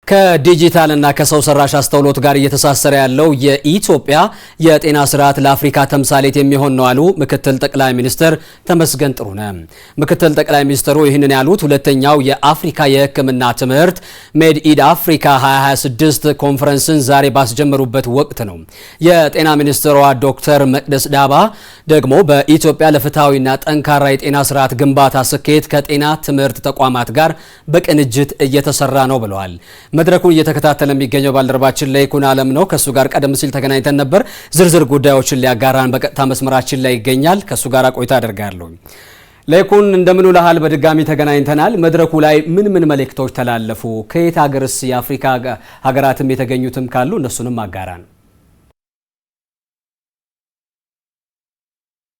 ከዲጂታልና ከሰው ሰራሽ አስተውሎት ጋር እየተሳሰረ ያለው የኢትዮጵያ የጤና ስርዓት ለአፍሪካ ተምሳሌት የሚሆን ነው አሉ ምክትል ጠቅላይ ሚኒስትር ተመስገን ጥሩነህ። ምክትል ጠቅላይ ሚኒስትሩ ይህንን ያሉት ሁለተኛው የአፍሪካ የሕክምና ትምህርት ሜድ ኢን አፍሪካ 2026 ኮንፈረንስን ዛሬ ባስጀመሩበት ወቅት ነው። የጤና ሚኒስትሯ ዶክተር መቅደስ ዳባ ደግሞ በኢትዮጵያ ለፍትሃዊና ጠንካራ የጤና ስርዓት ግንባታ ስኬት ከጤና ትምህርት ተቋማት ጋር በቅንጅት እየተሰራ ነው ብለዋል። መድረኩን እየተከታተለ የሚገኘው ባልደረባችን ለይኩን አለም ነው። ከሱ ጋር ቀደም ሲል ተገናኝተን ነበር። ዝርዝር ጉዳዮችን ሊያጋራን በቀጥታ መስመራችን ላይ ይገኛል። ከሱ ጋር ቆይታ አደርጋለሁ። ለይኩን እንደምን ውለሃል? በድጋሚ ተገናኝተናል። መድረኩ ላይ ምን መልእክቶች ተላለፉ? ከየት ሀገርስ የአፍሪካ ሀገራትም የተገኙትም ካሉ እነሱንም አጋራን።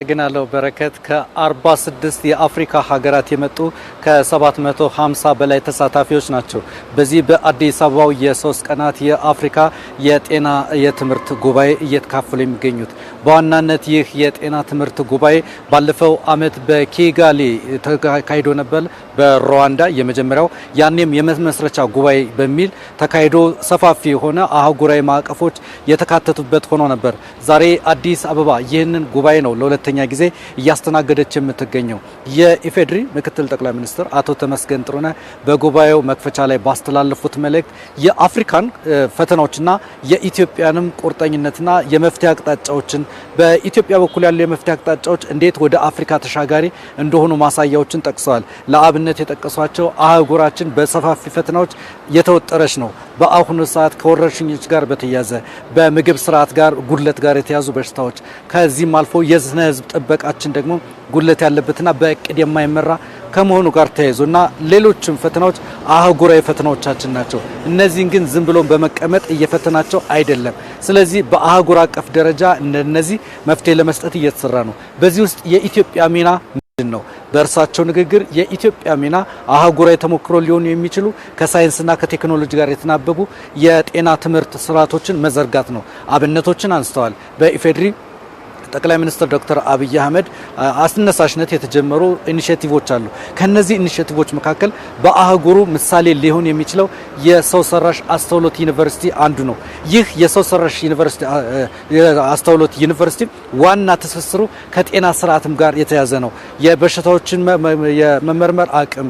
ግናለው በረከት ከ46 የአፍሪካ ሀገራት የመጡ ከ750 በላይ ተሳታፊዎች ናቸው። በዚህ በአዲስ አበባው የ3 ቀናት የአፍሪካ የጤና የትምህርት ጉባኤ እየተካፈሉ የሚገኙት። በዋናነት ይህ የጤና ትምህርት ጉባኤ ባለፈው አመት በኪጋሊ ተካሂዶ ነበር፣ በሩዋንዳ የመጀመሪያው። ያኔም የመመስረቻ ጉባኤ በሚል ተካሂዶ ሰፋፊ የሆነ አህጉራዊ ማዕቀፎች የተካተቱበት ሆኖ ነበር። ዛሬ አዲስ አበባ ይህንን ጉባኤ ነው ለሁለተኛ ጊዜ እያስተናገደች የምትገኘው። የኢፌድሪ ምክትል ጠቅላይ ሚኒስትር አቶ ተመስገን ጥሩነህ በጉባኤው መክፈቻ ላይ ባስተላለፉት መልእክት የአፍሪካን ፈተናዎችና የኢትዮጵያንም ቁርጠኝነትና የመፍትሄ አቅጣጫዎችን በኢትዮጵያ በኩል ያሉ የመፍትሄ አቅጣጫዎች እንዴት ወደ አፍሪካ ተሻጋሪ እንደሆኑ ማሳያዎችን ጠቅሰዋል። ለአብነት የጠቀሷቸው አህጉራችን በሰፋፊ ፈተናዎች የተወጠረች ነው። በአሁኑ ሰዓት ከወረርሽኞች ጋር በተያያዘ በምግብ ስርዓት ጋር ጉድለት ጋር የተያዙ በሽታዎች ከዚህም አልፎ የስነ ህዝብ ጥበቃችን ደግሞ ጉድለት ያለበትና በእቅድ የማይመራ ከመሆኑ ጋር ተያይዞና ሌሎችም ፈተናዎች አህጉራዊ ፈተናዎቻችን ናቸው። እነዚህን ግን ዝም ብሎ በመቀመጥ እየፈተናቸው አይደለም። ስለዚህ በአህጉር አቀፍ ደረጃ እነዚህ መፍትሄ ለመስጠት እየተሰራ ነው። በዚህ ውስጥ የኢትዮጵያ ሚና ምንድን ነው? በእርሳቸው ንግግር የኢትዮጵያ ሚና አህጉራዊ ተሞክሮ ሊሆኑ የሚችሉ ከሳይንስና ከቴክኖሎጂ ጋር የተናበቡ የጤና ትምህርት ስርዓቶችን መዘርጋት ነው። አብነቶችን አንስተዋል። በኢፌድሪ ጠቅላይ ሚኒስትር ዶክተር አብይ አህመድ አስነሳሽነት የተጀመሩ ኢኒሼቲቮች አሉ። ከነዚህ ኢኒሼቲቮች መካከል በአህጉሩ ምሳሌ ሊሆን የሚችለው የሰው ሰራሽ አስተውሎት ዩኒቨርሲቲ አንዱ ነው። ይህ የሰው ሰራሽ አስተውሎት ዩኒቨርሲቲ ዋና ትስስሩ ከጤና ስርዓትም ጋር የተያዘ ነው። የበሽታዎችን የመመርመር አቅም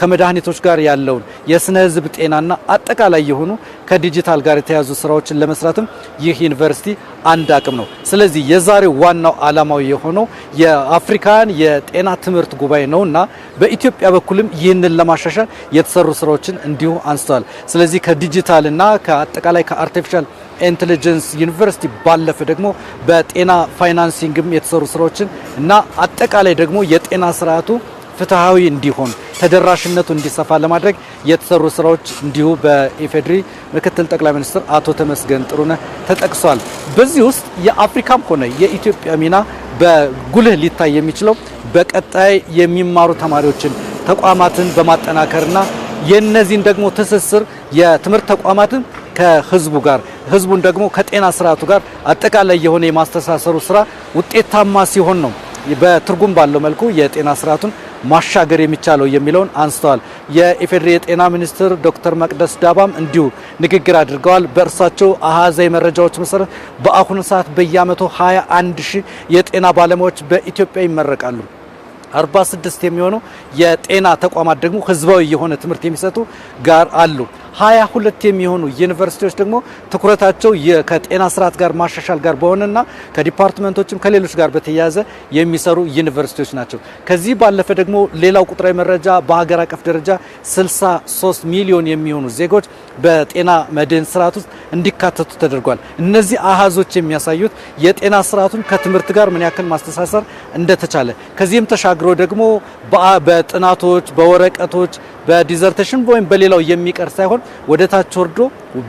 ከመድኃኒቶች ጋር ያለውን የስነ ህዝብ ጤናና አጠቃላይ የሆኑ ከዲጂታል ጋር የተያዙ ስራዎችን ለመስራትም ይህ ዩኒቨርሲቲ አንድ አቅም ነው። ስለዚህ የዛሬው ዋናው ዓላማው የሆነው የአፍሪካን የጤና ትምህርት ጉባኤ ነውና በኢትዮጵያ በኩልም ይህንን ለማሻሻል የተሰሩ ስራዎችን እንዲሁ አንስተዋል። ስለዚህ ከዲጂታልና ከአጠቃላይ ከአርቲፊሻል ኢንተለጀንስ ዩኒቨርሲቲ ባለፈ ደግሞ በጤና ፋይናንሲንግም የተሰሩ ስራዎችን እና አጠቃላይ ደግሞ የጤና ስርዓቱ ፍትሃዊ እንዲሆን ተደራሽነቱ እንዲሰፋ ለማድረግ የተሰሩ ስራዎች እንዲሁ በኢፌድሪ ምክትል ጠቅላይ ሚኒስትር አቶ ተመስገን ጥሩነህ ተጠቅሷል። በዚህ ውስጥ የአፍሪካም ሆነ የኢትዮጵያ ሚና በጉልህ ሊታይ የሚችለው በቀጣይ የሚማሩ ተማሪዎችን ተቋማትን በማጠናከርና የነዚህን ደግሞ ትስስር የትምህርት ተቋማትን ከህዝቡ ጋር ህዝቡን ደግሞ ከጤና ስርዓቱ ጋር አጠቃላይ የሆነ የማስተሳሰሩ ስራ ውጤታማ ሲሆን ነው በትርጉም ባለው መልኩ የጤና ስርዓቱን ማሻገር የሚቻለው የሚለውን አንስተዋል። የኢፌድሪ የጤና ሚኒስትር ዶክተር መቅደስ ዳባም እንዲሁ ንግግር አድርገዋል። በእርሳቸው አሃዛዊ መረጃዎች መሰረት በአሁኑ ሰዓት በየአመቱ 21,000 የጤና ባለሙያዎች በኢትዮጵያ ይመረቃሉ። 46 የሚሆኑ የጤና ተቋማት ደግሞ ህዝባዊ የሆነ ትምህርት የሚሰጡ ጋር አሉ። 22 የሚሆኑ ዩኒቨርሲቲዎች ደግሞ ትኩረታቸው ከጤና ስርዓት ጋር ማሻሻል ጋር በሆነና ከዲፓርትመንቶችም ከሌሎች ጋር በተያያዘ የሚሰሩ ዩኒቨርሲቲዎች ናቸው። ከዚህ ባለፈ ደግሞ ሌላው ቁጥራዊ መረጃ በሀገር አቀፍ ደረጃ 63 ሚሊዮን የሚሆኑ ዜጎች በጤና መድህን ስርዓት ውስጥ እንዲካተቱ ተደርጓል። እነዚህ አሃዞች የሚያሳዩት የጤና ስርዓቱን ከትምህርት ጋር ምን ያክል ማስተሳሰር እንደተቻለ ከዚህም ተሻግሮ ደግሞ በጥናቶች በወረቀቶች በዲዘርቴሽን ወይም በሌላው የሚቀር ሳይሆን ወደ ታች ወርዶ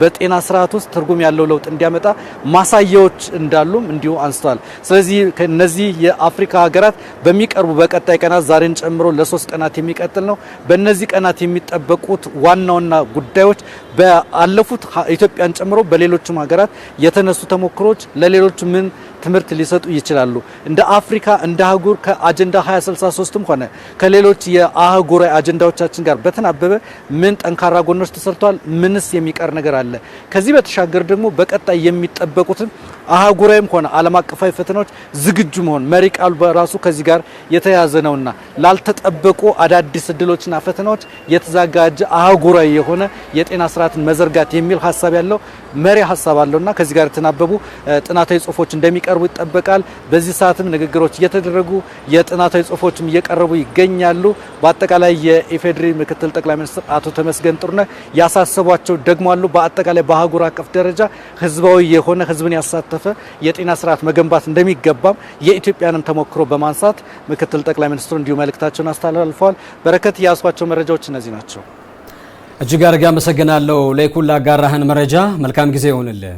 በጤና ስርዓት ውስጥ ትርጉም ያለው ለውጥ እንዲያመጣ ማሳያዎች እንዳሉም እንዲሁ አንስተዋል። ስለዚህ ከነዚህ የአፍሪካ ሀገራት በሚቀርቡ በቀጣይ ቀናት ዛሬን ጨምሮ ለ3 ቀናት የሚቀጥል ነው። በእነዚህ ቀናት የሚጠበቁት ዋናውና ጉዳዮች በአለፉት ኢትዮጵያን ጨምሮ በሌሎችም ሀገራት የተነሱ ተሞክሮች ለሌሎች ምን ትምህርት ሊሰጡ ይችላሉ። እንደ አፍሪካ እንደ አህጉር ከአጀንዳ 2063ም ሆነ ከሌሎች የአህጉራዊ አጀንዳዎቻችን ጋር በተናበበ ምን ጠንካራ ጎኖች ተሰርተዋል፣ ምንስ የሚቀር ነገር አለ፣ ከዚህ በተሻገር ደግሞ በቀጣይ የሚጠበቁትን አህጉራዊም ሆነ ዓለም አቀፋዊ ፈተናዎች ዝግጁ መሆን መሪ ቃሉ በራሱ ከዚህ ጋር የተያዘ ነውና ላልተጠበቁ አዳዲስ እድሎችና ፈተናዎች የተዘጋጀ አህጉራዊ የሆነ የጤና ስርዓትን መዘርጋት የሚል ሀሳብ ያለው መሪ ሀሳብ አለውና ከዚህ ጋር የተናበቡ ጥናታዊ ጽሁፎች እንደሚቀርቡ ይጠበቃል። በዚህ ሰዓትም ንግግሮች እየተደረጉ የጥናታዊ ጽሁፎችም እየቀረቡ ይገኛሉ። በአጠቃላይ የኢፌዴሪ ምክትል ጠቅላይ ሚኒስትር አቶ ተመስገን ጥሩነህ ያሳሰቧቸው ደግሞ አሉ። በአጠቃላይ በአህጉር አቀፍ ደረጃ ህዝባዊ የሆነ ህዝብን ያሳተፈ የጤና ስርዓት መገንባት እንደሚገባም የኢትዮጵያንም ተሞክሮ በማንሳት ምክትል ጠቅላይ ሚኒስትሩ እንዲሁ መልእክታቸውን አስተላልፈዋል። በረከት ያስዋቸው መረጃዎች እነዚህ ናቸው። እጅግ አድርጌ አመሰግናለሁ። ለይኩን ላጋራህን መረጃ መልካም ጊዜ ይሁንልህ።